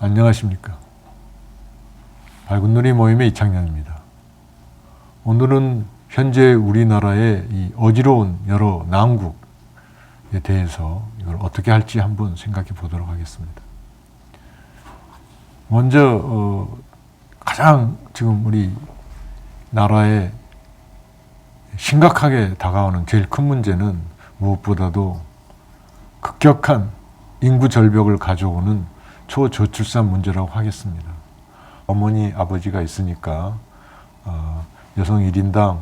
안녕하십니까. 밝은누리 모임의 이창년입니다. 오늘은 현재 우리나라의 이 어지러운 여러 난국에 대해서 이걸 어떻게 할지 한번 생각해 보도록 하겠습니다. 먼저 가장 지금 우리 나라에 심각하게 다가오는 제일 큰 문제는 무엇보다도 급격한 인구 절벽을 가져오는 초저출산 문제라고 하겠습니다. 어머니, 아버지가 있으니까 여성 1인당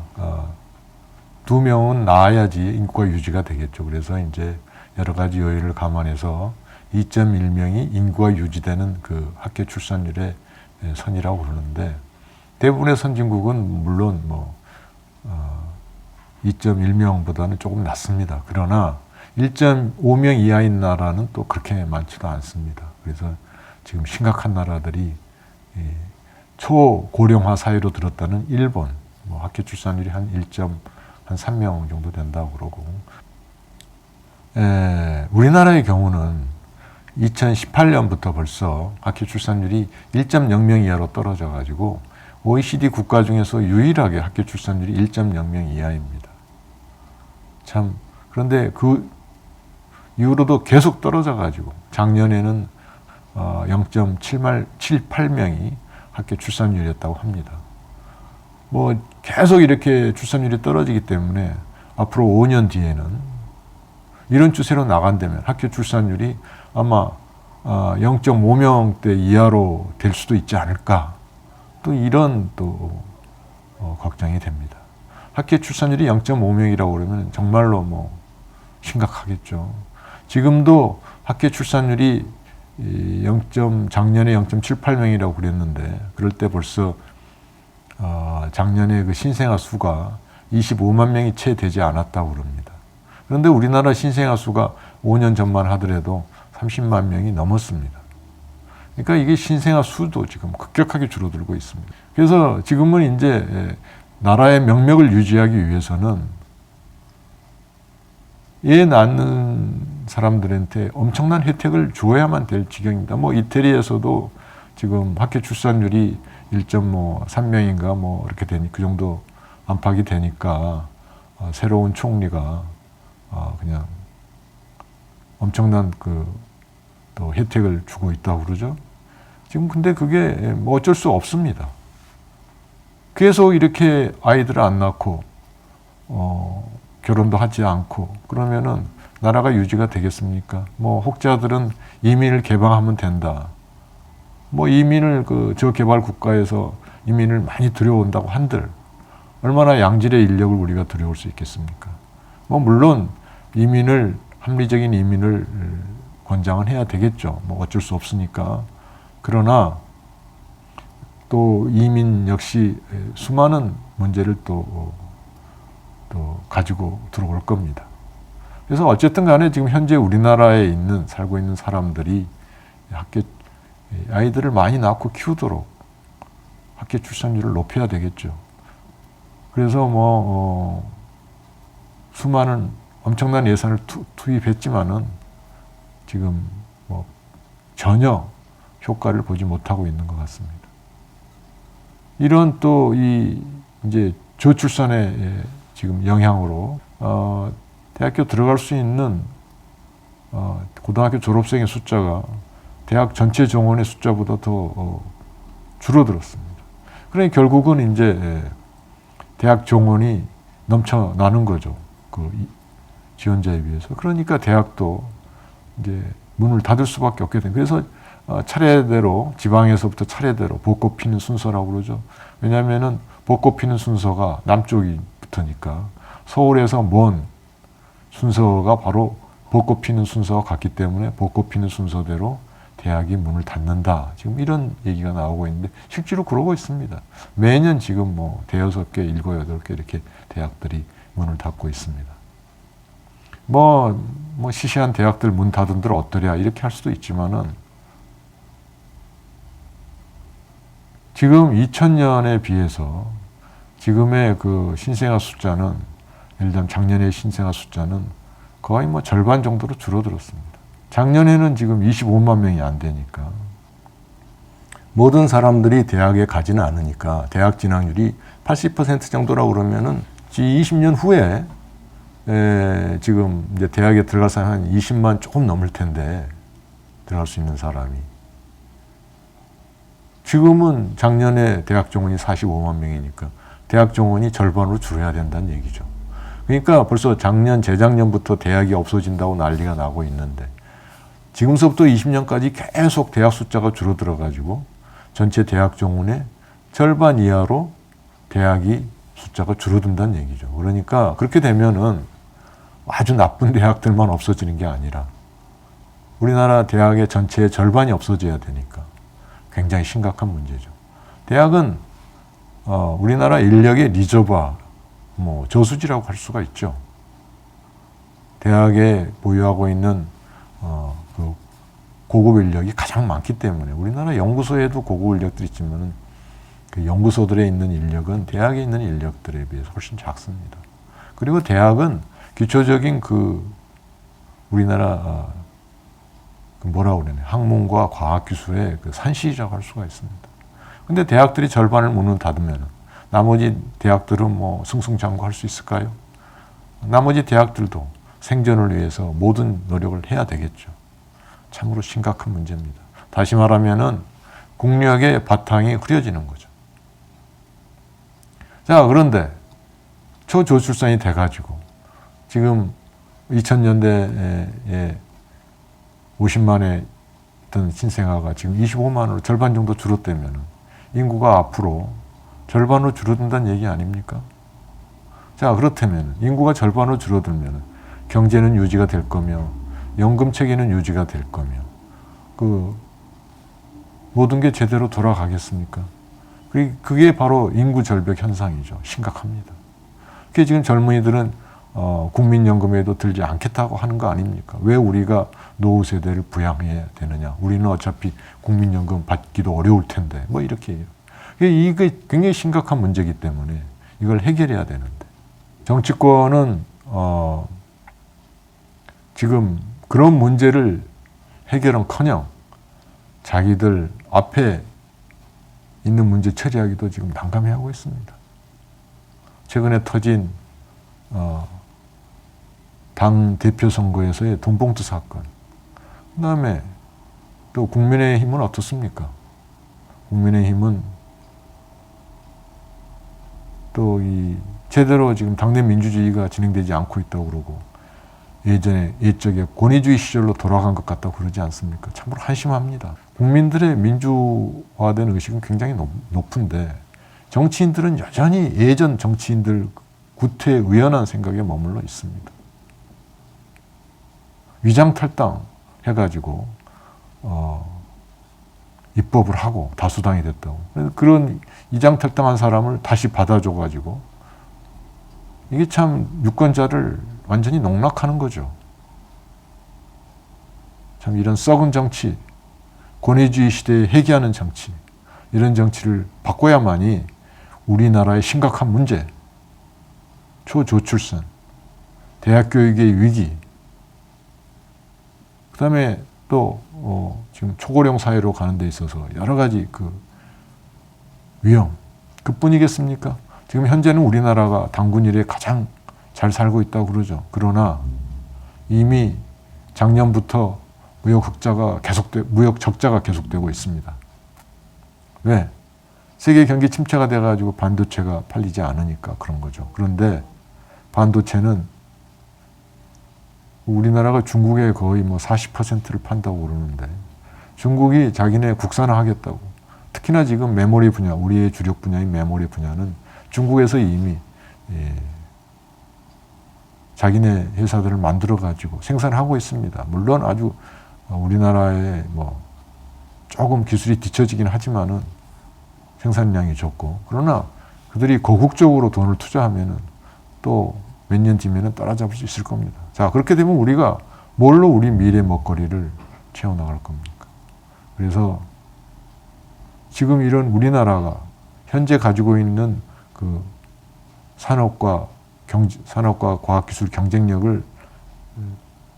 2명은 낳아야지 인구가 유지가 되겠죠. 그래서 이제 여러 가지 요인을 감안해서 2.1명이 인구가 유지되는 그 학교 출산율의 선이라고 그러는데, 대부분의 선진국은 물론 2.1명보다는 조금 낮습니다. 그러나 1.5명 이하인 나라는 또 그렇게 많지도 않습니다. 그래서 지금 심각한 나라들이 초고령화 사회로 들었다는 일본, 학교 출산율이 한 1.3명 정도 된다고 그러고, 우리나라의 경우는 2018년부터 벌써 학교 출산율이 1.0명 이하로 떨어져 가지고 OECD 국가 중에서 유일하게 학교 출산율이 1.0명 이하입니다. 참, 그런데 그 이후로도 계속 떨어져 가지고 작년에는 0.78명이 학교 출산율이었다고 합니다. 계속 이렇게 출산율이 떨어지기 때문에 앞으로 5년 뒤에는 이런 추세로 나간다면 학교 출산율이 아마 0.5명대 이하로 될 수도 있지 않을까, 또 이런 걱정이 됩니다. 학교 출산율이 0.5명이라고 그러면 정말로 심각하겠죠. 지금도 학교 출산율이 작년에 0.78명이라고 그랬는데, 그럴 때 벌써 작년에 그 신생아 수가 25만 명이 채 되지 않았다고 그럽니다. 그런데 우리나라 신생아 수가 5년 전만 하더라도 30만 명이 넘었습니다. 그러니까 이게 신생아 수도 지금 급격하게 줄어들고 있습니다. 그래서 지금은 이제 나라의 명맥을 유지하기 위해서는 애 낳는 사람들한테 엄청난 혜택을 주어야만 될 지경입니다. 이태리에서도 지금 학교 출산율이 1.3명인가 이렇게 되니 그 정도 안팎이 되니까 새로운 총리가 그냥 엄청난 또 혜택을 주고 있다고 그러죠. 지금 근데 그게 어쩔 수 없습니다. 계속 이렇게 아이들을 안 낳고 결혼도 하지 않고 그러면은 나라가 유지가 되겠습니까? 혹자들은 이민을 개방하면 된다. 이민을 저개발 국가에서 이민을 많이 들여온다고 한들 얼마나 양질의 인력을 우리가 들여올 수 있겠습니까? 물론 합리적인 이민을 권장은 해야 되겠죠. 어쩔 수 없으니까. 그러나 또 이민 역시 수많은 문제를 또 가지고 들어올 겁니다. 그래서 어쨌든 간에 지금 현재 우리나라에 살고 있는 사람들이 아이들을 많이 낳고 키우도록 학교 출산율을 높여야 되겠죠. 그래서 수많은 엄청난 예산을 투입했지만은 지금 전혀 효과를 보지 못하고 있는 것 같습니다. 이런 또 이제 저출산의 지금 영향으로 대학교 들어갈 수 있는 고등학교 졸업생의 숫자가 대학 전체 정원의 숫자보다 더 줄어들었습니다. 그러니 결국은 이제 대학 정원이 넘쳐나는 거죠. 지원자에 비해서. 그러니까 대학도 이제 문을 닫을 수밖에 없게 된. 그래서 차례대로 지방에서부터 차례대로 벚꽃 피는 순서라고 그러죠. 왜냐하면은 벚꽃 피는 순서가 남쪽이 붙으니까 서울에서 먼 순서가 바로 벚꽃 피는 순서와 같기 때문에 벚꽃 피는 순서대로 대학이 문을 닫는다. 지금 이런 얘기가 나오고 있는데 실제로 그러고 있습니다. 매년 지금 5-6개, 7-8개 이렇게 대학들이 문을 닫고 있습니다. 시시한 대학들 문 닫은들 어떠랴 이렇게 할 수도 있지만은 지금 2000년에 비해서 지금의 신생아 숫자는, 예를 들면 작년의 신생아 숫자는 거의 절반 정도로 줄어들었습니다. 작년에는 지금 25만 명이 안 되니까 모든 사람들이 대학에 가지는 않으니까 대학 진학률이 80% 정도라고 그러면은 20년 후에 지금 이제 대학에 들어갈 사람이 한 20만 조금 넘을 텐데 들어갈 수 있는 사람이 지금은 작년에 대학 정원이 45만 명이니까 대학 정원이 절반으로 줄여야 된다는 얘기죠. 그러니까 벌써 작년, 재작년부터 대학이 없어진다고 난리가 나고 있는데 지금서부터 20년까지 계속 대학 숫자가 줄어들어가지고 전체 대학 정원의 절반 이하로 대학이 숫자가 줄어든다는 얘기죠. 그러니까 그렇게 되면은 아주 나쁜 대학들만 없어지는 게 아니라 우리나라 대학의 전체의 절반이 없어져야 되니까 굉장히 심각한 문제죠. 대학은 우리나라 인력의 리저버, 저수지라고 할 수가 있죠. 대학에 보유하고 있는 그 고급 인력이 가장 많기 때문에 우리나라 연구소에도 고급 인력들이 있지만은 그 연구소들에 있는 인력은 대학에 있는 인력들에 비해서 훨씬 작습니다. 그리고 대학은 기초적인 우리나라 뭐라고 그러네, 학문과 과학기술의 산실이라고 할 수가 있습니다. 근데 대학들이 절반을 문을 닫으면 나머지 대학들은 승승장구할 수 있을까요? 나머지 대학들도 생존을 위해서 모든 노력을 해야 되겠죠. 참으로 심각한 문제입니다. 다시 말하면은 국력의 바탕이 흐려지는 거죠. 자, 그런데 초저출산이 돼가지고 지금 2000년대에 50만에 있던 신생아가 지금 25만으로 절반 정도 줄었다면 인구가 앞으로 절반으로 줄어든다는 얘기 아닙니까? 자, 그렇다면 인구가 절반으로 줄어들면 경제는 유지가 될 거며 연금 체계는 유지가 될 거며 모든 게 제대로 돌아가겠습니까? 그게 바로 인구 절벽 현상이죠. 심각합니다. 그게 지금 젊은이들은 국민연금에도 들지 않겠다고 하는 거 아닙니까? 왜 우리가 노후 세대를 부양해야 되느냐? 우리는 어차피 국민연금 받기도 어려울 텐데 이렇게 해요. 이게 굉장히 심각한 문제이기 때문에 이걸 해결해야 되는데 정치권은 지금 그런 문제를 해결은커녕 자기들 앞에 있는 문제 처리하기도 지금 난감해하고 있습니다. 최근에 터진 당 대표 선거에서의 돈봉투 사건, 그 다음에 또 국민의힘은 어떻습니까? 국민의힘은 또 제대로 지금 당내 민주주의가 진행되지 않고 있다고 그러고 예적에 권위주의 시절로 돌아간 것 같다고 그러지 않습니까? 참으로 한심합니다. 국민들의 민주화된 의식은 굉장히 높은데 정치인들은 여전히 예전 정치인들 구태에 의연한 생각에 머물러 있습니다. 위장탈당 해가지고 입법을 하고 다수당이 됐다고. 그런 위장탈당한 사람을 다시 받아줘가지고 이게 참 유권자를 완전히 농락하는 거죠. 참 이런 썩은 정치, 권위주의 시대에 회귀하는 정치, 이런 정치를 바꿔야만이 우리나라의 심각한 문제, 초저출산, 대학 교육의 위기, 그 다음에 또 지금 초고령 사회로 가는 데 있어서 여러 가지 위험, 그뿐이겠습니까? 지금 현재는 우리나라가 당군 이래 가장 잘 살고 있다고 그러죠. 그러나 이미 작년부터 무역 적자가 계속되고 있습니다. 왜? 세계 경기 침체가 돼가지고 반도체가 팔리지 않으니까 그런 거죠. 그런데 반도체는 우리나라가 중국에 거의 40%를 판다고 그러는데 중국이 자기네 국산화하겠다고. 특히나 지금 메모리 분야, 우리의 주력 분야인 메모리 분야는 중국에서 이미 자기네 회사들을 만들어가지고 생산하고 있습니다. 물론 아주 우리나라에 조금 기술이 뒤처지긴 하지만은 생산량이 적고, 그러나 그들이 거국적으로 돈을 투자하면은 또 몇 년 뒤면은 따라잡을 수 있을 겁니다. 자, 그렇게 되면 우리가 뭘로 우리 미래 먹거리를 채워나갈 겁니까? 그래서 지금 이런 우리나라가 현재 가지고 있는 산업과 과학기술 경쟁력을,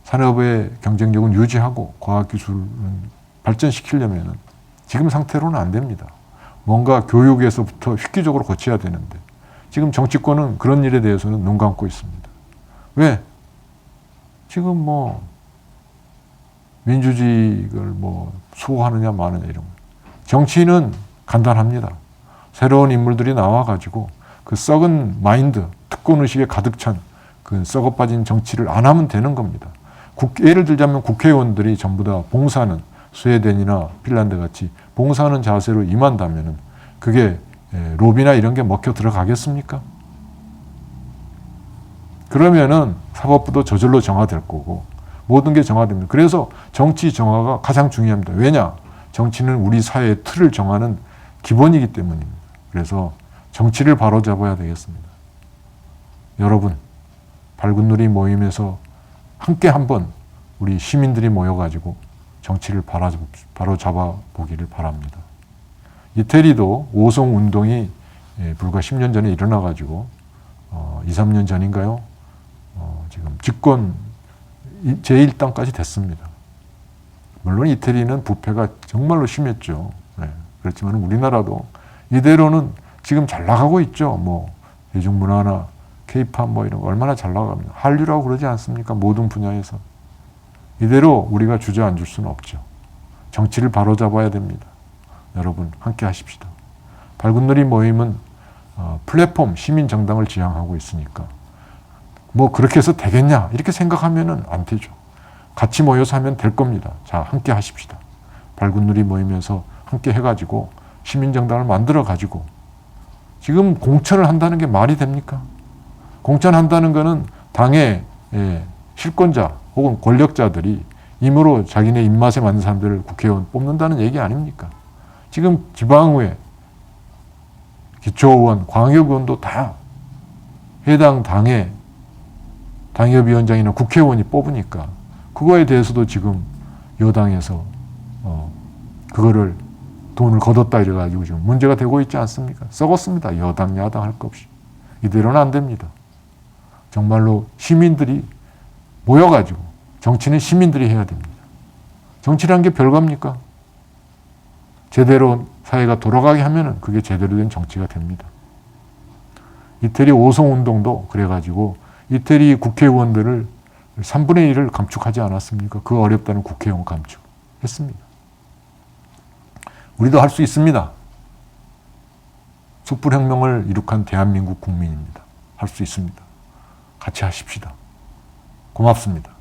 산업의 경쟁력은 유지하고 과학기술은 발전시키려면은 지금 상태로는 안 됩니다. 뭔가 교육에서부터 획기적으로 고쳐야 되는데 지금 정치권은 그런 일에 대해서는 눈 감고 있습니다. 왜? 지금 뭐 민주주의를 뭐 수호하느냐 마느냐 이런 거. 정치인은 간단합니다. 새로운 인물들이 나와가지고 그 썩은 마인드, 특권의식에 가득 찬 그 썩어빠진 정치를 안 하면 되는 겁니다. 예를 들자면 국회의원들이 전부 다 봉사는 스웨덴이나 핀란드 같이 봉사하는 자세로 임한다면 그게 로비나 이런 게 먹혀 들어가겠습니까? 그러면은 사법부도 저절로 정화될 거고 모든 게 정화됩니다. 그래서 정치 정화가 가장 중요합니다. 왜냐? 정치는 우리 사회의 틀을 정하는 기본이기 때문입니다. 그래서 정치를 바로잡아야 되겠습니다. 여러분, 밝은 누리 모임에서 함께 한번 우리 시민들이 모여가지고 정치를 바로잡아 보기를 바랍니다. 이태리도 오송 운동이 불과 10년 전에 일어나가지고 2, 3년 전인가요? 지금 집권 제1당까지 됐습니다. 물론 이태리는 부패가 정말로 심했죠. 네. 그렇지만 우리나라도 이대로는 지금 잘 나가고 있죠. 뭐 대중문화나 K-팝 뭐 이런 거 얼마나 잘 나갑니다. 한류라고 그러지 않습니까? 모든 분야에서. 이대로 우리가 주저앉을 수는 없죠. 정치를 바로잡아야 됩니다. 여러분 함께 하십시다. 밝은 누리 모임은 플랫폼 시민정당을 지향하고 있으니까 뭐 그렇게 해서 되겠냐 이렇게 생각하면 안 되죠. 같이 모여서 하면 될 겁니다. 자, 함께 하십시다. 밝은 누리 모임에서 함께 해가지고 시민정당을 만들어가지고 지금 공천을 한다는 게 말이 됩니까? 공천한다는 거는 당의 실권자 혹은 권력자들이 임으로 자기네 입맛에 맞는 사람들을 국회의원 뽑는다는 얘기 아닙니까? 지금 지방의회, 기초의원, 광역의원도 다 해당 당의 당협위원장이나 국회의원이 뽑으니까 그거에 대해서도 지금 여당에서 그거를 돈을 거뒀다 이래가지고 지금 문제가 되고 있지 않습니까? 썩었습니다. 여당, 야당 할 것 없이. 이대로는 안 됩니다. 정말로 시민들이 모여가지고 정치는 시민들이 해야 됩니다. 정치란 게 별겁니까? 제대로 사회가 돌아가게 하면은 그게 제대로 된 정치가 됩니다. 이태리 오송운동도 그래가지고 이태리 국회의원들을 3분의 1을 감축하지 않았습니까? 그 어렵다는 국회의원 감축했습니다. 우리도 할 수 있습니다. 촛불혁명을 이룩한 대한민국 국민입니다. 할 수 있습니다. 같이 하십시다. 고맙습니다.